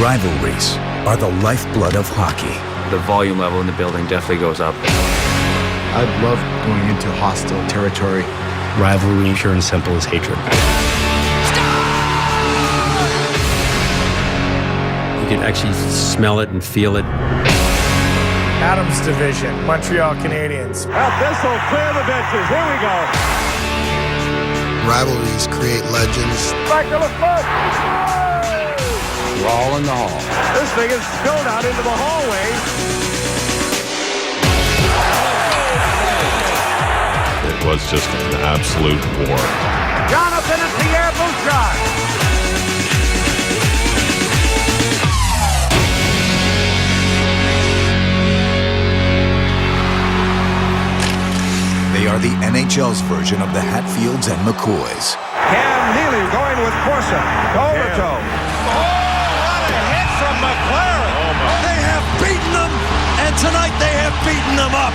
Rivalries are the lifeblood of hockey. The volume level in the building definitely goes up. I love going into hostile territory. Rivalry, pure and simple, is hatred. You can actually smell it and feel it. Adams division, Montreal Canadiens. Well, this will clear the benches. Here we go. Rivalries create legends. Back to the front. Brawl in the hall. This thing is spilled out into the hallway. It was just an absolute war. Jonathan and Pierre Bouchard. They are the NHL's version of the Hatfields and McCoys. Cam Neely going with Corsa. Toe to toe. Oh, what a hit from McLaren. They have beaten them, and tonight they have beaten them up.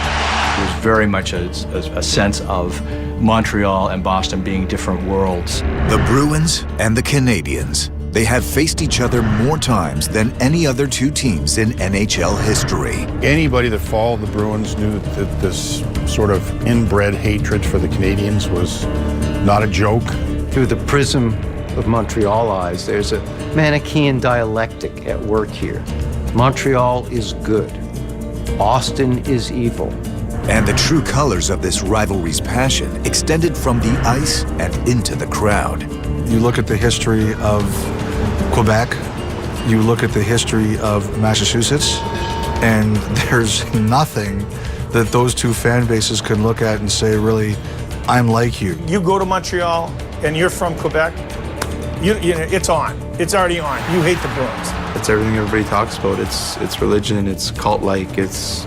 It was very much a sense of Montreal and Boston being different worlds. The Bruins and the Canadiens. They have faced each other more times than any other two teams in NHL history. Anybody that followed the Bruins knew that this sort of inbred hatred for the Canadiens was not a joke. Through the prism of Montreal eyes, there's a Manichaean dialectic at work here. Montreal is good. Boston is evil. And the true colors of this rivalry's passion extended from the ice and into the crowd. You look at the history of Quebec, you look at the history of Massachusetts, and there's nothing that those two fan bases can look at and say, really, I'm like you. You go to Montreal and you're from Quebec, you know, it's on. It's already on. You hate the Bruins. It's everything everybody talks about. It's religion, it's cult-like, it's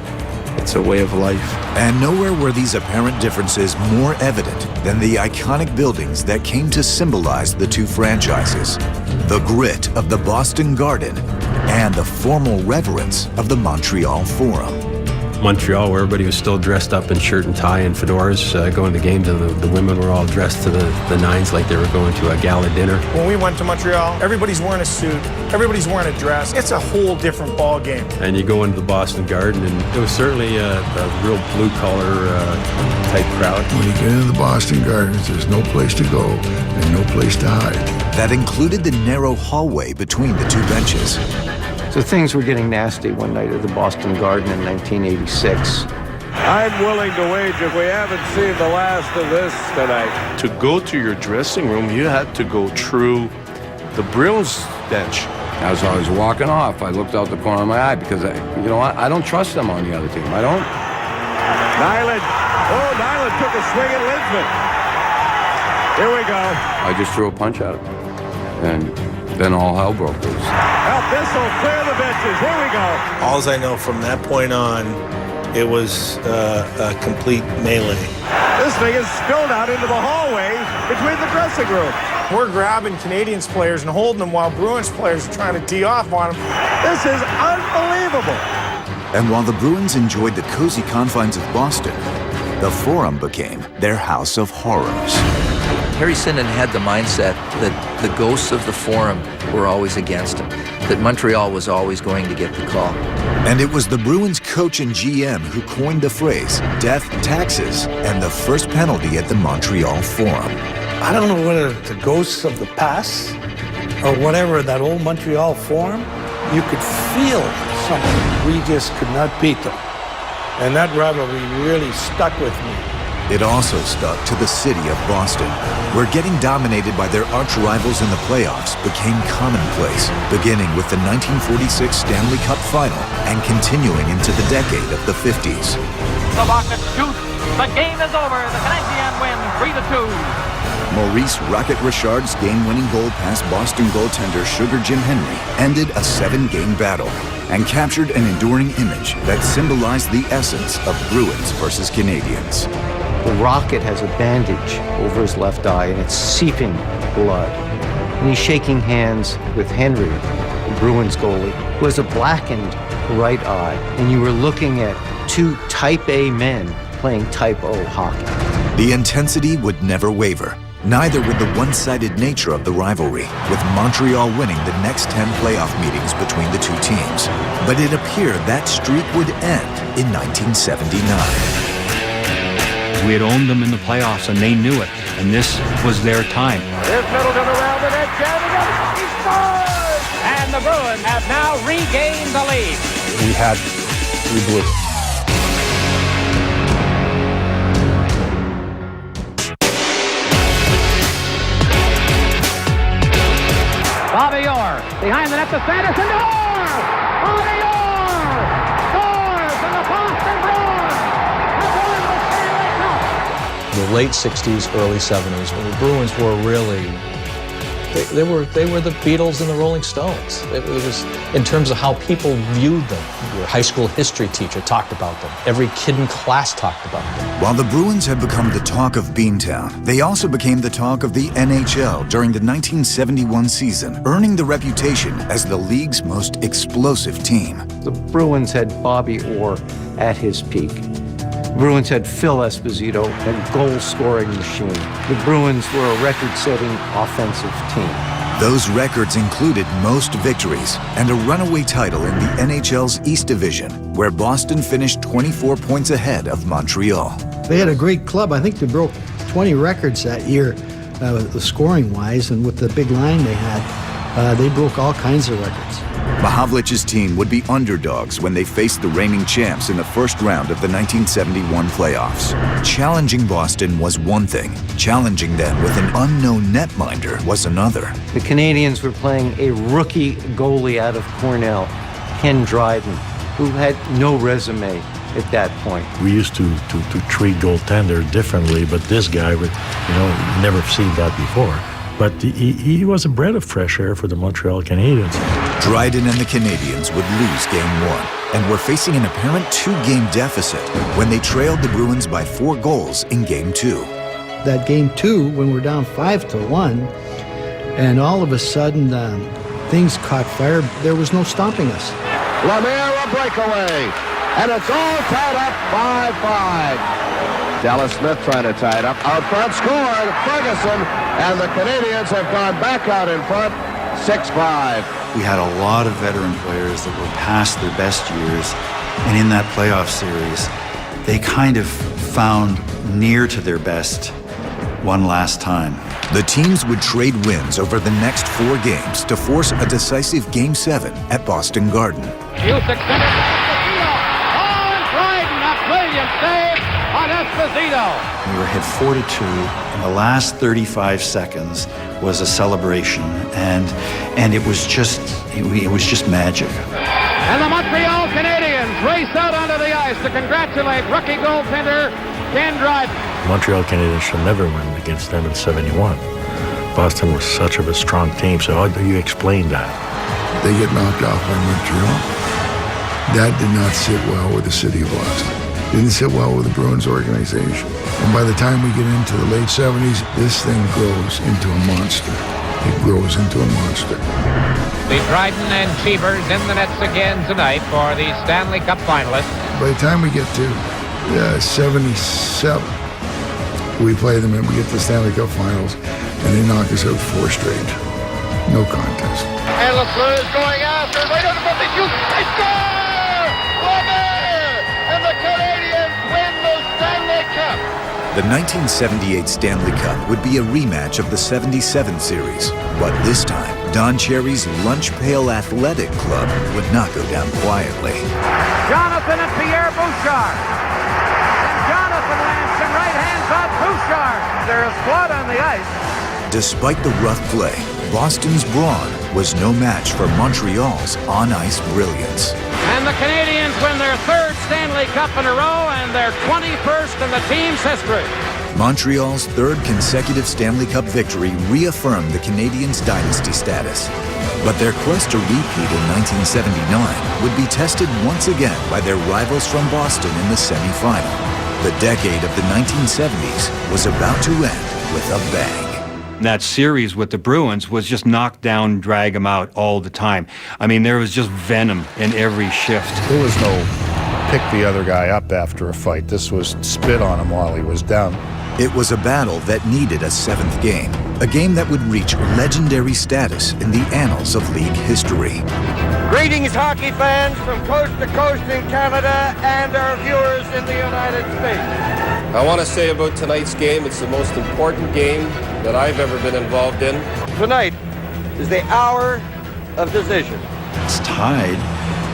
a way of life. And nowhere were these apparent differences more evident than the iconic buildings that came to symbolize the two franchises. The grit of the Boston Garden and the formal reverence of the Montreal Forum. Montreal, where everybody was still dressed up in shirt and tie and fedoras going to games, and the women were all dressed to the nines like they were going to a gala dinner. When we went to Montreal, everybody's wearing a suit, everybody's wearing a dress. It's a whole different ball game. And you go into the Boston Garden, and it was certainly a real blue-collar type crowd. When you get into the Boston Gardens, there's no place to go and no place to hide. That included the narrow hallway between the two benches. So things were getting nasty one night at the Boston Garden in 1986. I'm willing to wager we haven't seen the last of this tonight. To go to your dressing room, you had to go through the Bruins bench. As I was walking off, I looked out the corner of my eye because, I don't trust them on the other team. I don't. Nyland took a swing at Linsman. Here we go. I just threw a punch at him. And then all hell broke loose. Well, this will clear the benches. Here we go. All I know from that point on, it was a complete melee. This thing is spilled out into the hallway between the dressing rooms. We're grabbing Canadiens players and holding them while Bruins players are trying to tee off on them. This is unbelievable. And while the Bruins enjoyed the cozy confines of Boston, the Forum became their house of horrors. Harry Sinden had the mindset that the ghosts of the Forum were always against him, that Montreal was always going to get the call. And it was the Bruins coach and GM who coined the phrase, death, taxes, and the first penalty at the Montreal Forum. I don't know whether it's the ghosts of the past or whatever, that old Montreal Forum, you could feel something. We just could not beat them. And that rivalry really stuck with me. It also stuck to the city of Boston, where getting dominated by their arch rivals in the playoffs became commonplace, beginning with the 1946 Stanley Cup Final and continuing into the decade of the 50s. The Rockets shoot. The game is over. The Canadiens win 3-2. Maurice Rocket Richard's game-winning goal past Boston goaltender Sugar Jim Henry ended a 7-game battle and captured an enduring image that symbolized the essence of Bruins versus Canadiens. The Rocket has a bandage over his left eye, and it's seeping blood. And he's shaking hands with Henry, the Bruins goalie, who has a blackened right eye. And you were looking at two Type A men playing Type O hockey. The intensity would never waver, Neither would the one-sided nature of the rivalry, with Montreal winning the next 10 playoff meetings between the two teams. But it appeared that streak would end in 1979. We had owned them in the playoffs, and they knew it, and this was their time. Here's Middleton around the net, jamming it. He scores! And the Bruins have now regained the lead. We blew. Bobby Orr behind the net to Sanderson. Orr! Bobby Orr scores, and the Boston Bruins have won the Stanley Cup. The late 60s, early 70s, when the Bruins were really, they were the Beatles and the Rolling Stones. It was, in terms of how people viewed them. Your high school history teacher talked about them. Every kid in class talked about them. While the Bruins had become the talk of Beantown, they also became the talk of the NHL during the 1971 season, earning the reputation as the league's most explosive team. The Bruins had Bobby Orr at his peak. The Bruins had Phil Esposito, a goal-scoring machine. The Bruins were a record-setting offensive team. Those records included most victories and a runaway title in the NHL's East Division, where Boston finished 24 points ahead of Montreal. They had a great club. I think they broke 20 records that year, scoring-wise, and with the big line they had, they broke all kinds of records. Mahavlich's team would be underdogs when they faced the reigning champs in the first round of the 1971 playoffs. Challenging Boston was one thing. Challenging them with an unknown netminder was another. The Canadiens were playing a rookie goalie out of Cornell, Ken Dryden, who had no resume at that point. We used to treat goaltender differently, but this guy, you never seen that before. But he was a breath of fresh air for the Montreal Canadiens. Dryden and the Canadiens would lose Game 1 and were facing an apparent 2-game deficit when they trailed the Bruins by 4 goals in Game 2. That Game 2, when we're down 5-1, and all of a sudden things caught fire, there was no stopping us. Lemire a breakaway, and it's all tied up 5-5. Dallas Smith trying to tie it up. Out front scored, Ferguson, and the Canadiens have gone back out in front, 6-5. We had a lot of veteran players that were past their best years, and in that playoff series, they kind of found near to their best one last time. The teams would trade wins over the next 4 games to force a decisive Game 7 at Boston Garden. Hughes extended to Esposito. Oh, and Dryden, a brilliant save on Esposito. We had 42, and the last 35 seconds was a celebration, and it was just magic. And the Montreal Canadiens race out onto the ice to congratulate rookie goaltender Ken Dryden. Montreal Canadiens should never win against them in '71. Boston was such of a strong team, so how do you explain that? They get knocked off by Montreal. That did not sit well with the city of Boston. Didn't sit well with the Bruins organization. And by the time we get into the late 70s, this thing grows into a monster. It grows into a monster. The Dryden and Cheevers in the nets again tonight for the Stanley Cup finalists. By the time we get to 77, we play them and we get to the Stanley Cup finals, and they knock us out 4 straight. No contest. And Lafleur is going after, right on the front, they shoot, they score! Lemire! And the Canadiens win the Stanley Cup! The 1978 Stanley Cup would be a rematch of the '77 series, but this time, Don Cherry's Lunch Pail Athletic Club would not go down quietly. Jonathan and Pierre Bouchard. And Jonathan lands some right hands on Bouchard. There is blood on the ice. Despite the rough play, Boston's brawn was no match for Montreal's on-ice brilliance. And the Canadiens win their 3rd Stanley Cup in a row and their 21st in the team's history. Montreal's 3rd consecutive Stanley Cup victory reaffirmed the Canadiens' dynasty status. But their quest to repeat in 1979 would be tested once again by their rivals from Boston in the semifinal. The decade of the 1970s was about to end with a bang. That series with the Bruins was just knock down, drag them out all the time. I mean, there was just venom in every shift. There was no pick the other guy up after a fight. This was spit on him while he was down. It was a battle that needed a seventh game, a game that would reach legendary status in the annals of league history. Greetings, hockey fans from coast to coast in Canada and our viewers in the United States. I want to say about tonight's game, it's the most important game that I've ever been involved in. Tonight is the hour of decision. It's tied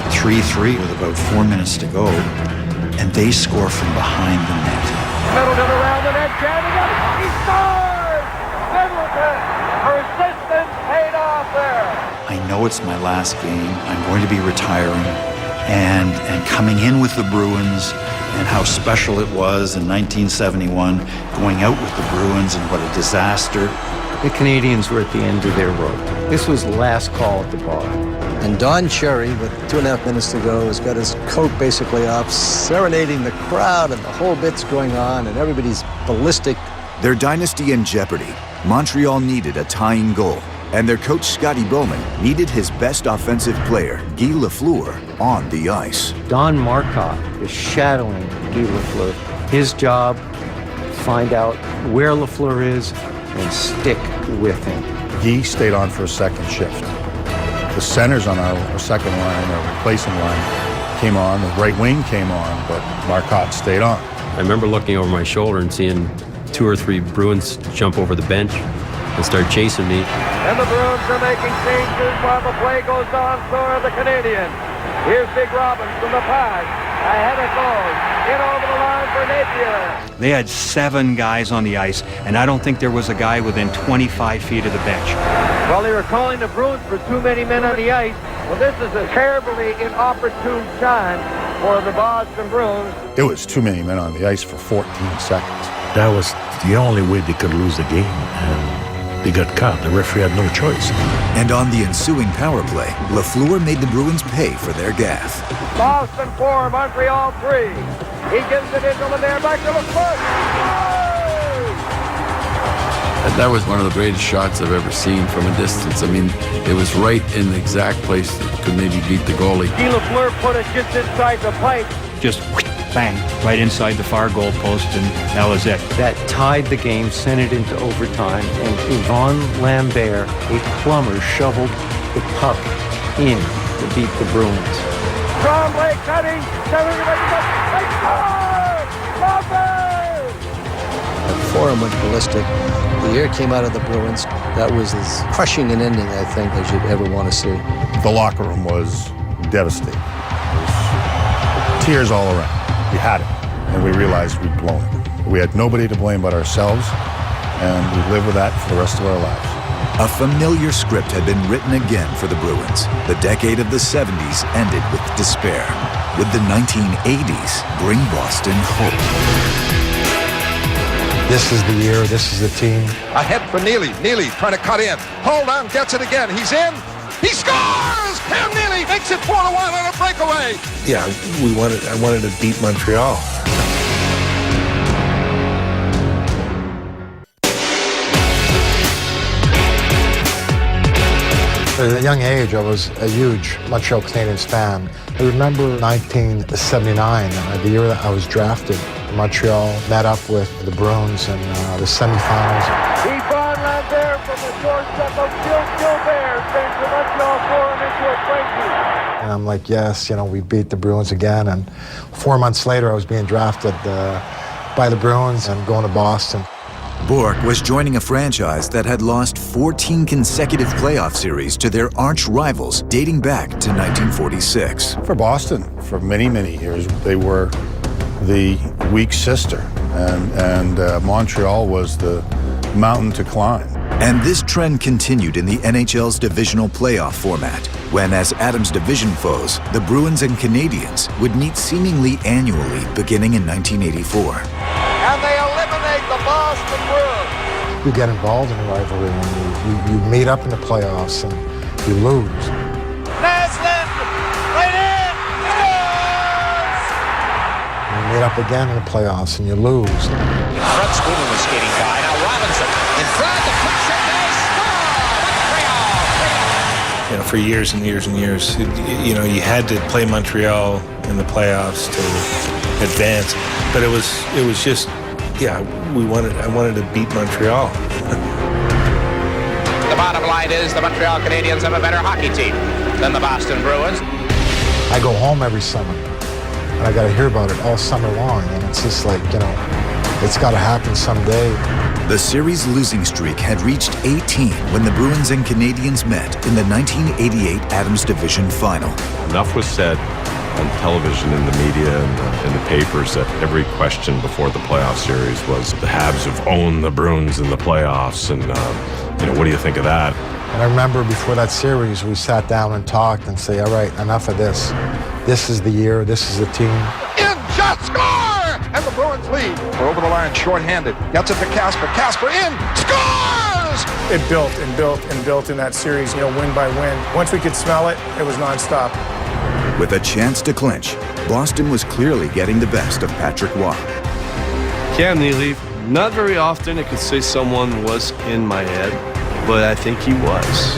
3-3 with about 4 minutes to go, and they score from behind the net. Middleton around the net, jamming up. He scores! Middleton, persistence paid off there. I know it's my last game. I'm going to be retiring, and coming in with the Bruins, and how special it was in 1971, going out with the Bruins, and what a disaster. The Canadiens were at the end of their rope. This was last call at the bar. And Don Cherry, with 2.5 minutes to go, has got his coat basically off, serenading the crowd, and the whole bit's going on, and everybody's ballistic. Their dynasty in jeopardy. Montreal needed a tying goal, and their coach Scotty Bowman needed his best offensive player, Guy Lafleur, on the ice. Don Marcotte is shadowing Guy Lafleur. His job, find out where Lafleur is and stick with him. Guy stayed on for a second shift. The centers on our second line, our replacing line, came on. The right wing came on, but Marcotte stayed on. I remember looking over my shoulder and seeing 2 or 3 Bruins jump over the bench and start chasing me. And the Bruins are making changes while the play goes on, so are the Canadiens. Here's Big Robin from the pass. Ahead it goes. In over the line for Napier. They had 7 guys on the ice, and I don't think there was a guy within 25 feet of the bench. Well, they were calling the Bruins for too many men on the ice. Well, this is a terribly inopportune time for the Boston Bruins. It was too many men on the ice for 14 seconds. That was the only way they could lose the game, and they got caught. The referee had no choice. And on the ensuing power play, Lafleur made the Bruins pay for their gaffe. Boston 4, Montreal 3. He gives it into Lemaire, back to Lafleur. That was one of the greatest shots I've ever seen from a distance. I mean, it was right in the exact place that could maybe beat the goalie. Guy Lafleur put it just inside the pipe. Just bang, right inside the far goal post, and that was it. That tied the game, sent it into overtime, and Yvon Lambert, a plumber, shoveled the puck in to beat the Bruins. Tremblay cutting, 7 they score! Lambert! The Forum went ballistic. The air came out of the Bruins. That was as crushing an ending, I think, as you'd ever want to see. The locker room was devastated. Tears all around. We had it, and we realized we'd blown it. We had nobody to blame but ourselves, and we lived with that for the rest of our lives. A familiar script had been written again for the Bruins. The decade of the 70s ended with despair. Would the 1980s bring Boston hope? This is the year, this is the team. Ahead for Neely. Neely trying to cut in. Hold on, gets it again. He's in. He scores! Cam Neely makes it 4-1 on a breakaway. Yeah, I wanted to beat Montreal. At a young age, I was a huge Montreal Canadiens fan. I remember 1979, the year that I was drafted. Montreal met up with the Bruins in the semifinals. Yvon Lambert from the doorstep of Gilbert brings the Montreal Forum into a breakthrough. And I'm like, yes, we beat the Bruins again. And 4 months later, I was being drafted by the Bruins and going to Boston. Bourque was joining a franchise that had lost 14 consecutive playoff series to their arch rivals dating back to 1946. For Boston, for many, many years, they were the weak sister, and Montreal was the mountain to climb. And this trend continued in the NHL's divisional playoff format, when as Adams' division foes, the Bruins and Canadiens would meet seemingly annually beginning in 1984. And they eliminate the Boston Bruins. You get involved in a rivalry and you meet up in the playoffs and you lose. Naslund, right in, scores! You meet up again in the playoffs and you lose. Fred Sweden was skating by. Now Robinson in front, the pressure, they score! For years and years and years, you had to play Montreal in the playoffs to advance, but it was just yeah, I wanted to beat Montreal. The bottom line is the Montreal Canadiens have a better hockey team than the Boston Bruins. I go home every summer, and I got to hear about it all summer long, and it's just like, it's got to happen someday. The series losing streak had reached 18 when the Bruins and Canadiens met in the 1988 Adams Division Final. Enough was said on television, in the media, and in the papers that every question before the playoff series was the Habs have owned the Bruins in the playoffs, and what do you think of that? And I remember before that series, we sat down and talked and say, all right, enough of this. This is the year, this is the team. In, shot, score! And the Bruins lead. We're over the line, shorthanded. Gets it to Casper. Casper in, scores! It built and built and built in that series, win by win. Once we could smell it, it was nonstop. With a chance to clinch, Boston was clearly getting the best of Patrick Roy. Cam Neely, not very often I could say someone was in my head, but I think he was.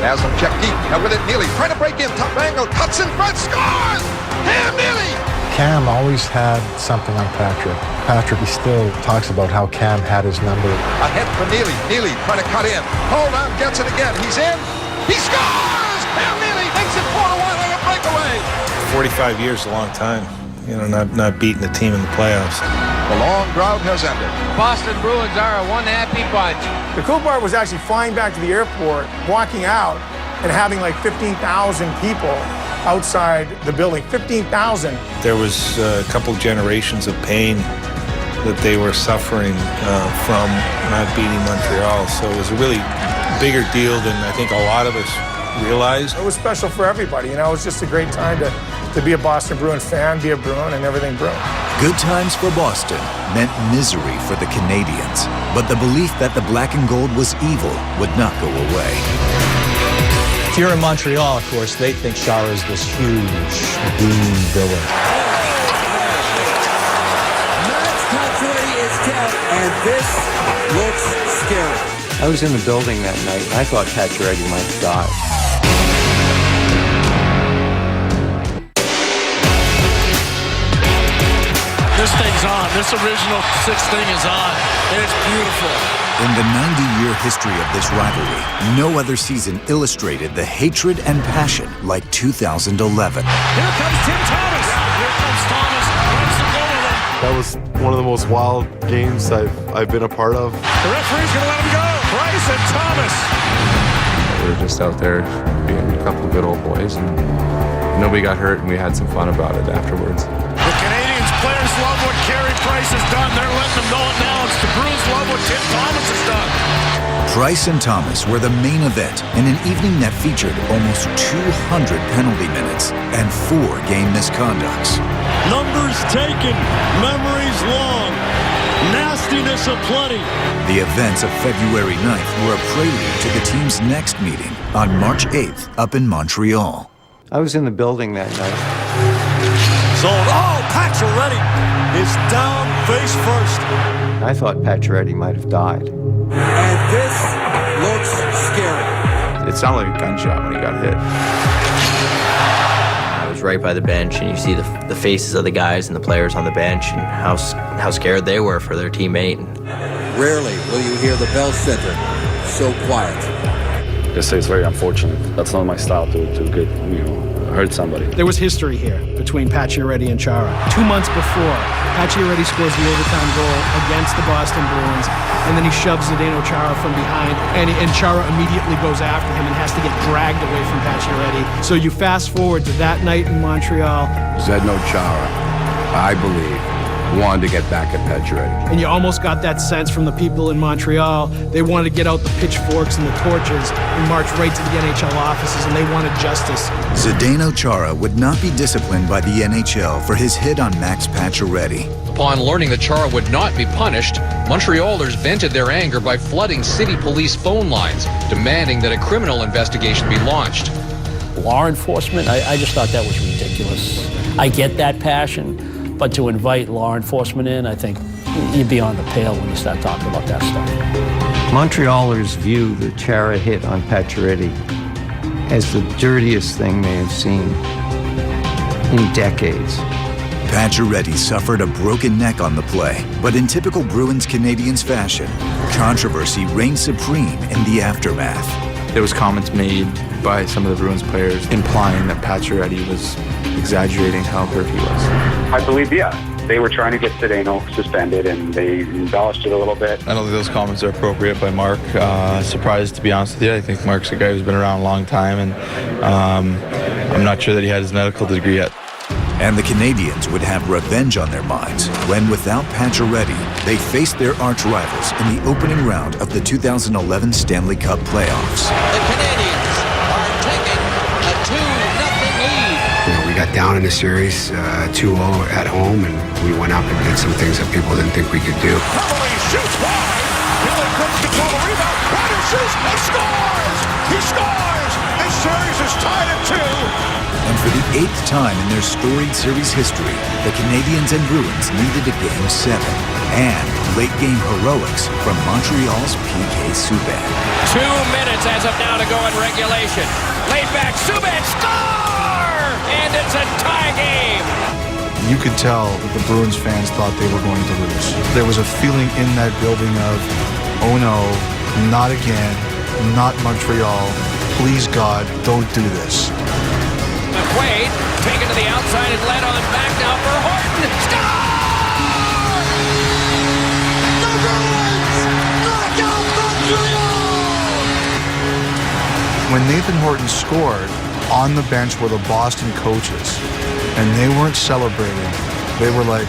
As of check deep, now with it, Neely trying to break in, top angle, cuts in front, scores! Cam Neely! Cam always had something on Patrick. Patrick, he still talks about how Cam had his number. Ahead for Neely. Neely trying to cut in. Hold on, gets it again. He's in. He scores! Cam Neely makes it 4-1 on a breakaway. 45 years is a long time, not beating a team in the playoffs. The long drought has ended. Boston Bruins are a one happy bunch. The cool part was actually flying back to the airport, walking out, and having like 15,000 people outside the building. 15,000. There was a couple generations of pain that they were suffering from not beating Montreal. So it was a really bigger deal than I think a lot of us realized. It was special for everybody. It was just a great time to be a Boston Bruin fan, be a Bruin, and everything Bruin. Good times for Boston meant misery for the Canadiens, but the belief that the black and gold was evil would not go away. Here in Montreal, of course, they think Chara is this huge doom villain. Max Pacioretty is down, and this looks scary. I was in the building that night, and I thought Pacioretty might have died. This thing's on. This original 6 thing is on. It's beautiful. In the 90-year history of this rivalry, no other season illustrated the hatred and passion like 2011. Here comes Tim Thomas. Here comes Thomas. Runs the goal with him. That was one of the most wild games I've been a part of. The referee's going to let him go. Price and Thomas. We were just out there being a couple of good old boys, and nobody got hurt, and we had some fun about it afterwards. The Canadiens players love what Carey Price has done. They're letting them know it now. It's the Bruins love what Tim Thomas has done. Price and Thomas were the main event in an evening that featured almost 200 penalty minutes and 4 game misconducts. Numbers taken, memories long, nastiness aplenty. The events of February 9th were a prelude to the team's next meeting on March 8th up in Montreal. I was in the building that night. Pacioretty is down face first. I thought Pacioretty might have died. And this looks scary. It sounded like a gunshot when he got hit. I was right by the bench, and you see the faces of the guys and the players on the bench and how scared they were for their teammate. Rarely will you hear the bell center so quiet. I guess it's very unfortunate. That's not my style to get, hurt somebody. There was history here between Pacioretty and Chara. 2 months before, Pacioretty scores the overtime goal against the Boston Bruins, and then he shoves Zdeno Chara from behind, and Chara immediately goes after him and has to get dragged away from Pacioretty. So you fast forward to that night in Montreal. Zdeno Chara, I believe, wanted to get back at Pacioretty. And you almost got that sense from the people in Montreal. They wanted to get out the pitchforks and the torches and march right to the NHL offices, and they wanted justice. Zdeno Chara would not be disciplined by the NHL for his hit on Max Pacioretty. Upon learning that Chara would not be punished, Montrealers vented their anger by flooding city police phone lines, demanding that a criminal investigation be launched. Law enforcement, I just thought that was ridiculous. I get that passion. But to invite law enforcement in, I think you're beyond the pale when you start talking about that stuff. Montrealers view the Chara hit on Pacioretty as the dirtiest thing they have seen in decades. Pacioretty suffered a broken neck on the play, but in typical Bruins Canadiens fashion, controversy reigned supreme in the aftermath. There was comments made by some of the Bruins players implying that Pacioretty was exaggerating how hurt he was. I believe, they were trying to get Zdeno suspended, and they embellished it a little bit. I don't think those comments are appropriate by Mark. Surprised, to be honest with you. I think Mark's a guy who's been around a long time, and I'm not sure that he had his medical degree yet. And the Canadiens would have revenge on their minds when, without Pacioretty, they faced their arch rivals in the opening round of the 2011 Stanley Cup playoffs. The Canadiens are taking a 2-0 lead. We got down in the series 2-0 at home, and we went up and did some things that people didn't think we could do. Connolly shoots wide. Billy couldn't control the rebound. Ryder shoots and scores. He scores. This series is tied at 2. And for the 8th time in their storied series history, the Canadiens and Bruins needed a Game 7 and late-game heroics from Montreal's PK Subban. 2 minutes as of now to go in regulation. Laid back, Subban, score! And it's a tie game. You could tell that the Bruins fans thought they were going to lose. There was a feeling in that building of, oh no, not again, not Montreal. Please, God, don't do this. McQuaid taken to the outside and led on back now for Horton. Score! The Bruins knock out Montreal! When Nathan Horton scored, on the bench were the Boston coaches, and they weren't celebrating. They were like,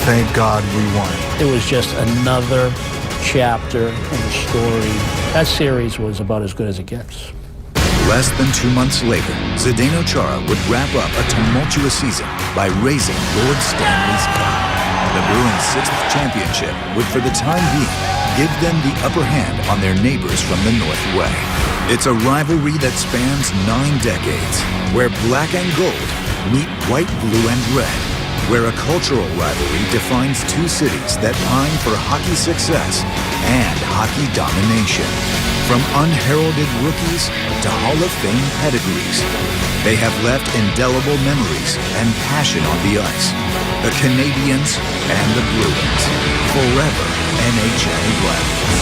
thank God we won. It was just another chapter in the story. That series was about as good as it gets. Less than 2 months later, Zdeno Chara would wrap up a tumultuous season by raising Lord Stanley's Cup. The Bruins' 6th championship would, for the time being, give them the upper hand on their neighbors from the North Way. It's a rivalry that spans 9 decades, where black and gold meet white, blue, and red, where a cultural rivalry defines 2 cities that pine for hockey success and hockey domination. From unheralded rookies to Hall of Fame pedigrees, they have left indelible memories and passion on the ice. The Canadiens and the Bruins, forever NHL rivals.